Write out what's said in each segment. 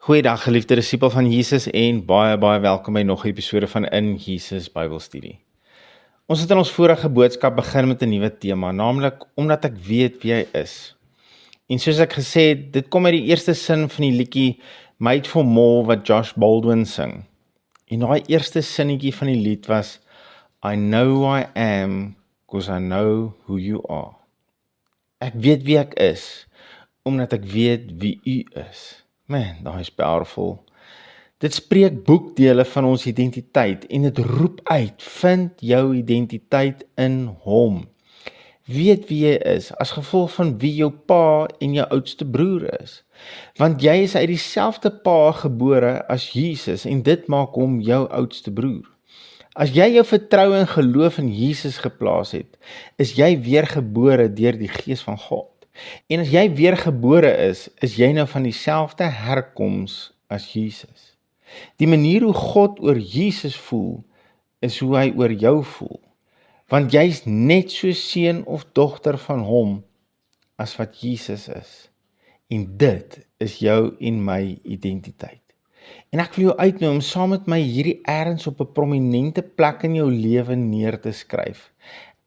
Goeiedag geliefde disipel van Jesus en baie welkom by nog 'n episode van In Jesus Bybelstudie. Ons het in ons vorige boodskap begin met 'n nuwe tema, naamlik omdat ek weet wie hy is. En soos ek gesê het, dit kom uit die eerste sin van die liedjie Made for More wat Josh Baldwin sing. En daai eerste sinnetjie van die lied was I know who I am, 'cause I know who you are. Ek weet wie ek is, omdat ek weet wie u is. Man, daai is powerful. Dit spreek boekdele van ons identiteit en dit roep uit, vind jou identiteit in hom. Weet wie jy is, as gevolg van wie jou pa en jou oudste broer is. Want jy is uit dieselfde pa gebore as Jesus en dit maak hom jou oudste broer. As jy jou vertroue en geloof in Jesus geplaas het, is jy weergebore deur die Gees van God. En as jy weergebore is jy nou van dieselfde herkoms as Jesus. Die manier hoe God oor Jesus voel, is hoe hy oor jou voel. Want jy is net so seun of dogter van hom, as wat Jesus is. En dit is jou en my identiteit. En ek wil jou uitnooi om saam met my hierdie ergens op 'n prominente plek in jou lewe neer te skryf.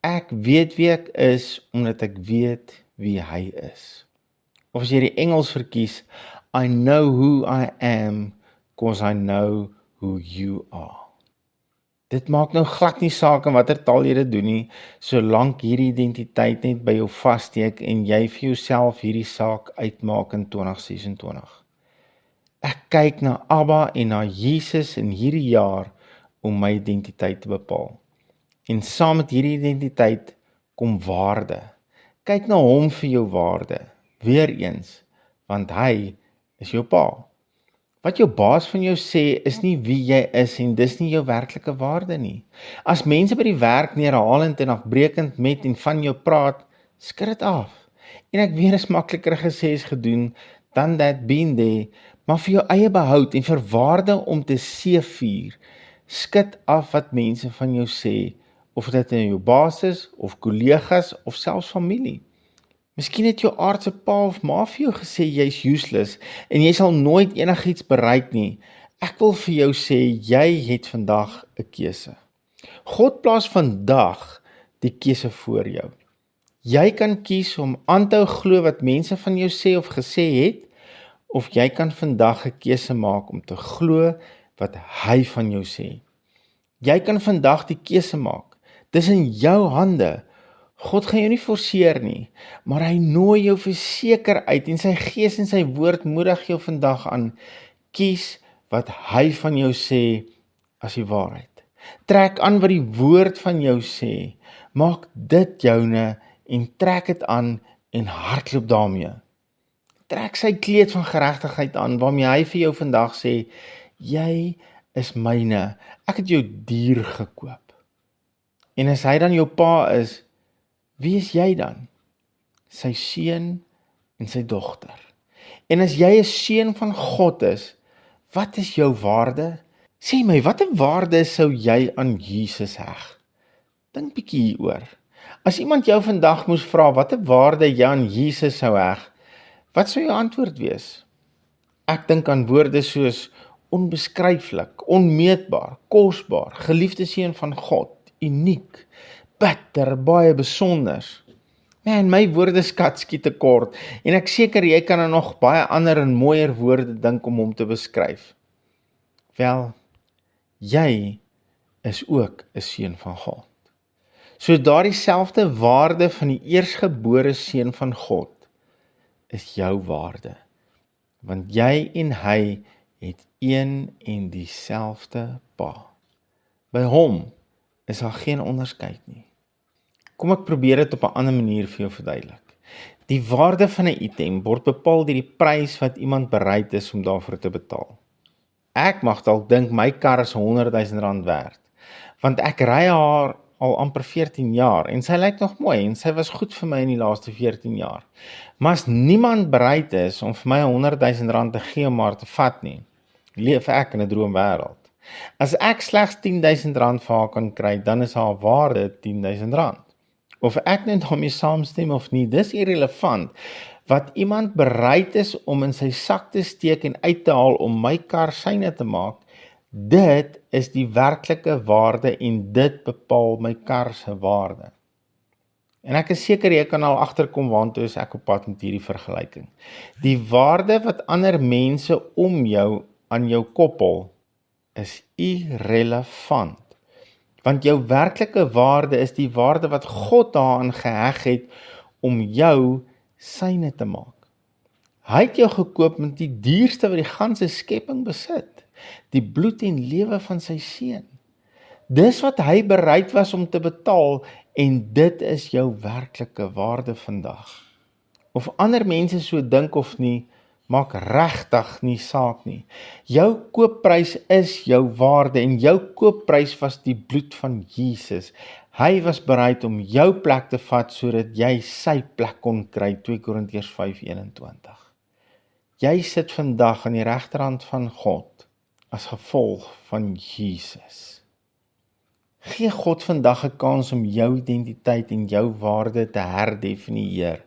Ek weet wie ek is, omdat ek weet wie hy is. Of as jy die Engels verkies, I know who I am, 'cause I know who you are. Dit maak nou glad nie saak in watter taal jy dit doen nie, solank hierdie identiteit net by jou vassteek en jy vir jouself hierdie saak uitmaak in 2026. Ek kyk na Abba en na Jesus in hierdie jaar om my identiteit te bepaal. En saam met hierdie identiteit kom waarde. Kyk na hom vir jou waarde, weer eens, want hy is jou pa. Wat jou baas van jou sê is nie wie jy is en dis nie jou werklike waarde nie. As mense by die werk neerhalend en afbreekend met en van jou praat, skud dit af. En ek weet is makliker gesê as gedoen, dan that been there, maar vir jou eie behoud en vir waarde om te seevier, skud af wat mense van jou sê, of dit in jou baas is, of kollegas, of selfs familie. Miskien het jou aardse pa of ma vir jou gesê jy's useless, en jy sal nooit enigiets bereik nie. Ek wil vir jou sê, jy het vandag 'n keuse. God plaas vandag die keuse voor jou. Jy kan kies om aan te hou glo wat mense van jou sê of gesê het, of jy kan vandag 'n keuse maak om te glo wat hy van jou sê. Jy kan vandag die keuse maak. Dis in jou hande. God gaan jou nie forceer nie, maar hy nooi jou verseker uit en sy Gees en sy woord moedig jou vandag aan. Kies wat hy van jou sê as die waarheid. Trek aan wat die woord van jou sê. Maak dit joune en trek dit aan en hardloop daarmee. Trek sy kleed van geregtigheid aan waarmee hy vir jou vandag sê, jy is myne, ek het jou duur gekoop. En as hy dan jou pa is, wie is jy dan? Sy seun en sy dogter. En as jy 'n seun van God is, wat is jou waarde? Sê my, watter waarde sou jy aan Jesus heg? Dink bietjie hieroor. As iemand jou vandag moes vra, watter waarde jy aan Jesus sou heg, wat sou jou antwoord wees? Ek dink aan woorde soos onbeskryflik, onmeetbaar, kosbaar, geliefde seun van God, uniek, bitter, baie besonder. Man, my woordeskat skiet tekort en ek seker jy kan er nog baie ander en mooier woorde dink om hom te beskryf. Wel, jy is ook 'n seun van God. So daardie selfde waarde van die eersgebore seun van God is jou waarde. Want jy en hy het een en dieselfde pa. By hom is daar geen onderskeid nie. Kom ek probeer dit op 'n ander manier vir jou verduidelik. Die waarde van 'n item word bepaal deur die prys wat iemand bereid is om daarvoor te betaal. Ek mag dalk dink my kar is R100,000 werd, want ek ry haar al amper 14 jaar en sy lyk nog mooi en sy was goed vir my in die laaste 14 jaar. Maar as niemand bereid is om vir my R100,000 te gee om haar te vat nie, leef ek in 'n droomwêreld. As ek slegs R10,000 vir haar kan kry, dan is haar waarde R10,000. Of ek net daarmee saamstem of nie, dis irrelevant, wat iemand bereid is om in sy sak te steek en uit te haal om my kar syne te maak, dit is die werklike waarde en dit bepaal my kar se waarde. En ek is seker jy kan al agterkom waantoe is ek op pad met hierdie vergelyking. Die waarde wat ander mense om jou aan jou koppel, is irrelevant. Want jou werklike waarde is die waarde wat God daaraan geheg het om jou syne te maak. Hy het jou gekoop met die duurste wat die ganse skepping besit, die bloed en lewe van sy seun. Dis wat hy bereid was om te betaal en dit is jou werklike waarde vandag. Of ander mense so dink of nie, maak regtig nie saak nie. Jou koopprys is jou waarde en jou koopprys was die bloed van Jesus. Hy was bereid om jou plek te vat sodat jy sy plek kon kry, 2 Korintiërs 5:21. Jy sit vandag aan die regterhand van God as gevolg van Jesus. Gee God vandag 'n kans om jou identiteit en jou waarde te herdefinieer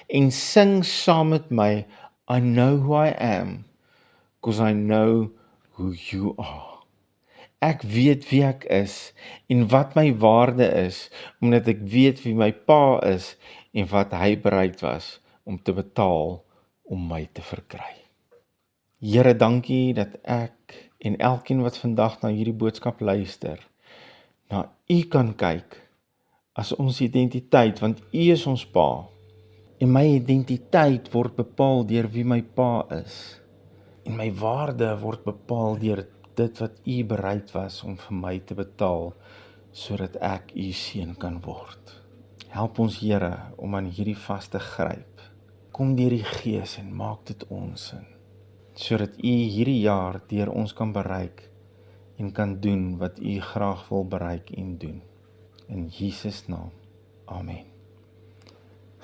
en sing saam met my, I know who I am, because I know who you are. Ek weet wie ek is en wat my waarde is, omdat ek weet wie my pa is en wat hy bereid was om te betaal om my te verkry. Here, dankie dat ek en elkeen wat vandag na hierdie boodskap luister, na U kan kyk as ons identiteit, want U is ons pa. En my identiteit word bepaal deur wie my pa is. En my waarde word bepaal deur dit wat U bereid was om vir my te betaal, sodat ek U seun kan word. Help ons, Here, om aan hierdie vas te gryp. Kom deur die Gees en maak dit ons sin, sodat U hierdie jaar deur ons kan bereik en kan doen wat U graag wil bereik en doen. In Jesus naam. Amen.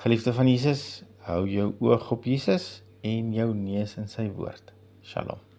Geliefde van Jesus, hou jou oog op Jesus en jou neus in sy woord. Shalom.